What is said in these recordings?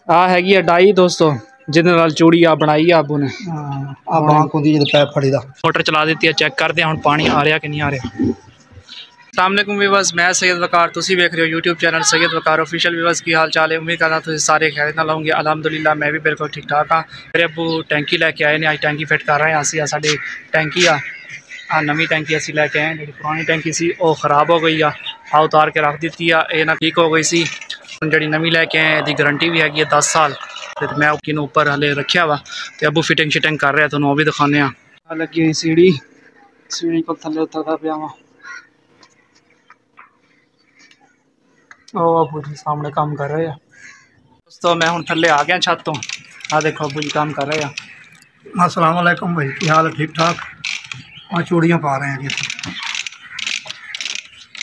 ਆ ਹੈਗੀ ਆ ਡਾਈ ਦੋਸਤੋ, ਜਿਹਦੇ ਨਾਲ ਚੂੜੀ ਆ ਬਣਾਈ ਆ ਆਬੂ ਨੇ। ਆ ਬਾਂਕ ਹੁੰਦੀ ਜਿਹਦੇ ਪੈਪ ਫੜੀ ਦਾ। मोटर चला दी है, चेक करते हैं हम पानी आ रहा कि नहीं आ रहा। अस्सलाम वालेकुम व्यूअर्स, मैं सैयद वकार, तुसी देख रहे हो यूट्यूब चैनल सैयद वकार ऑफिशियल। व्यूअर्स की हाल चाल है, उम्मीद करता तुम सारे खैर ना लाऊंगे। अलहमदुलिल्लाह मैं भी बिल्कुल ठीक ठाक हाँ। मेरे अबू टैंकी लैके आए ने, अज टैंकी फिट कर रहे हैं। असी साडी टैंकी आ नवी टैंकी असी लैके आए। जी पुरानी टैंकी सी वो खराब हो गई आ उतार के रख दी है, ये ना ठीक हो गई सी। जी नवी लैके आए, इसकी गारंटी भी हैगी 10 साल। तो मैं किनू उपर हले रखा वा, तो अबू फिटिंग शिटिंग कर रहा है, तुहानू वो भी दिखाने। लगी हुई सीढ़ी को थले उतरता पिया वा। अबू जी सामने काम कर रहे हैं दोस्तों। मैं हूँ थले आ गया छत तो, आ देखो अबू जी काम कर रहे हैं। अस्सलाम वालेकुम भाई, क्या हाल है? ठीक ठाक। और चूड़ियाँ पा रहे हैं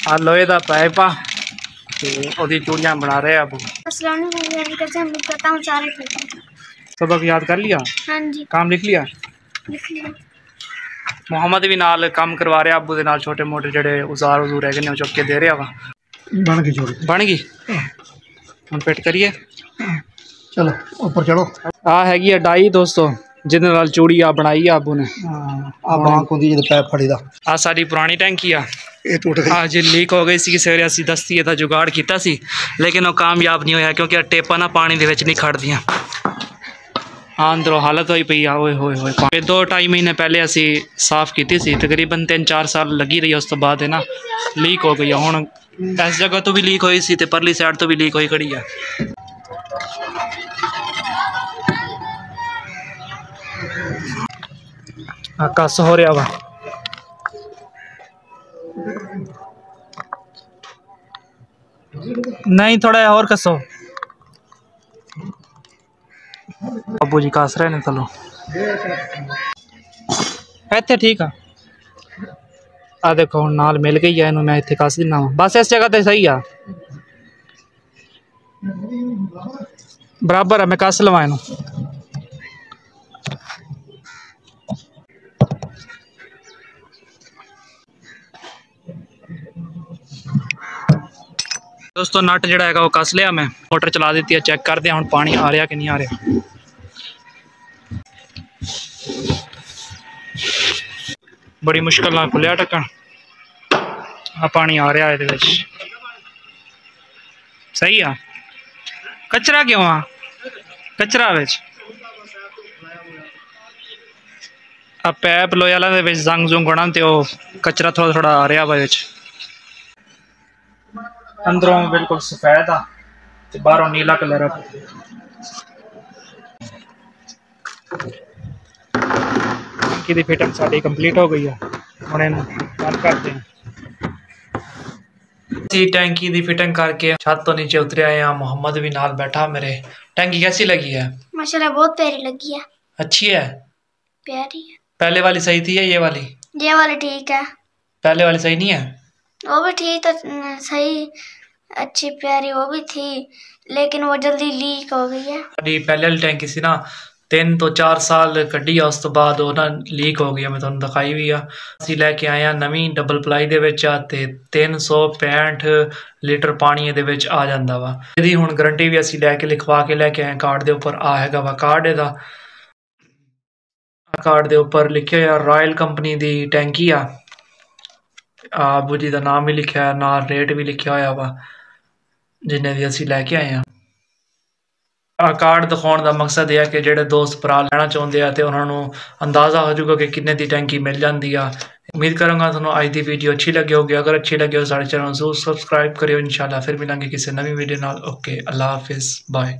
आ लोहे का पाइप आ, ओदी चूड़ियाँ बना रहे हैं अबू। सबक याद कर लिया? हाँ जी। काम लिख लिया? मोहम्मद भी नाल काम करवा रहा अबू दे नाल, छोटे मोटे जेडे औजार औजूर है ने चुक के दे रहा वा। बन गई चूड़ी, बन गई। हम फिट करिए, चलो ऊपर चलो। आ हैगी आ डाई दोस्तों, जिहदे नाल चूड़ी आ बनाई आ अबू ने। आ बांक होंदी जिहदे पैप फड़ी दा। आ साडी पुरानी टैंकी आ, ये टूट गई। आज लीक हो गई सी। सवेरे असीं दस्ती दा जुगाड़ कीता सी, लेकिन वो कामयाब नहीं होया, क्योंकि टेपा ना पानी दे विच नहीं खड़दियां। हाँ अंदरों हालत हुई पई आ। ओए होए होए, 2-2.5 महीने पहले असी साफ की सी, तकरीबन 3-4 साल लगी रही। उस तो बाद है ना लीक हो गई। हुण इस जगह तो भी लीक हुई सी, ते परली साइड तो भी लीक हुई खड़ी है। कस हो रहा वा। नहीं थोड़ा और कसो। अबू जी कस रहे ने चलो इतने ठीक है। आ देखो हुण नाल मिल गई है, इनू मैं इत्थे कस दिना वा। बस इस जगह ते सही आ, बराबर है। मैं कस लवा इनू। दोस्तों नट जिहड़ा हैगा वो कस लिया मैं, मोटर चला दी है। चेक करते हैं हुण पानी आ रहा कि नहीं आ रहा। बड़ी मुश्किल नाल खुलिया ढक्कन, पानी आ रहा है। सही आ। कचरा क्यों आ? कचरा विच पैप लोहे वाला दे विच जंग जुंग होना, तो कचरा थोड़ा थोड़ा आ रहा वा विच। अंदरों बिल्कुल सफेद आ, बाहरों नीला कलर आ। टैंकी की फिटिंग साडी कंप्लीट हो गई है, हुण इहनूं बंद करते हैं। टैंकी की फिटिंग करके छत तो नीचे उतरे आए हैं। मोहम्मद भी नाल बैठा मेरे। टैंकी कैसी लगी है? माशाल्लाह बहुत प्यारी लगी है। अच्छी है? प्यारी है। पहले वाली सही थी या ये वाली? ये वाली ठीक है। पहले वाली सही नहीं है? वो भी ठीक तो सही, अच्छी प्यारी वो भी थी, लेकिन वो जल्दी लीक हो गई है। पहले वाली टैंकी सी ना 3 तो 4 साल कड्डी है, उस तो बाद वो ना लीक हो गई है। मैं तुहानू दिखाई भी आ। असीं लैके आए हैं नवी डबल प्लाई दे विच आ, ते 365 लीटर पानी इहदे विच आ जांदा वा। इहदी हुण गारंटी भी असीं लैके लिखवा के लैके आए। कार्ड दे उपर आ हैगा वा कार्ड इहदा। कार्ड दे उपर लिखिया होया रॉयल कंपनी दी टैंकी आ। अबू जी का नाम भी लिखा है, नाल रेट भी लिखा होया वा जिन्ने दी असीं लैके आए हैं। कार्ड दिखाने का मकसद यह है कि जोड़े दोस्त भरा लेना चाहते हैं तो उन्होंने अंदाज़ा हो जाएगा कि कितने की टैंकी मिल जाती है। उम्मीद करूँगा तुहानू अज की वीडियो अच्छी लगी होगी। अगर अच्छी लगी हो सारे चैनल जरूर सबसक्राइब करियो। इंशाल्लाह फिर मिलेंगे किसी नवी वीडियो नाल। ओके, अल्लाह हाफिज़, बाय।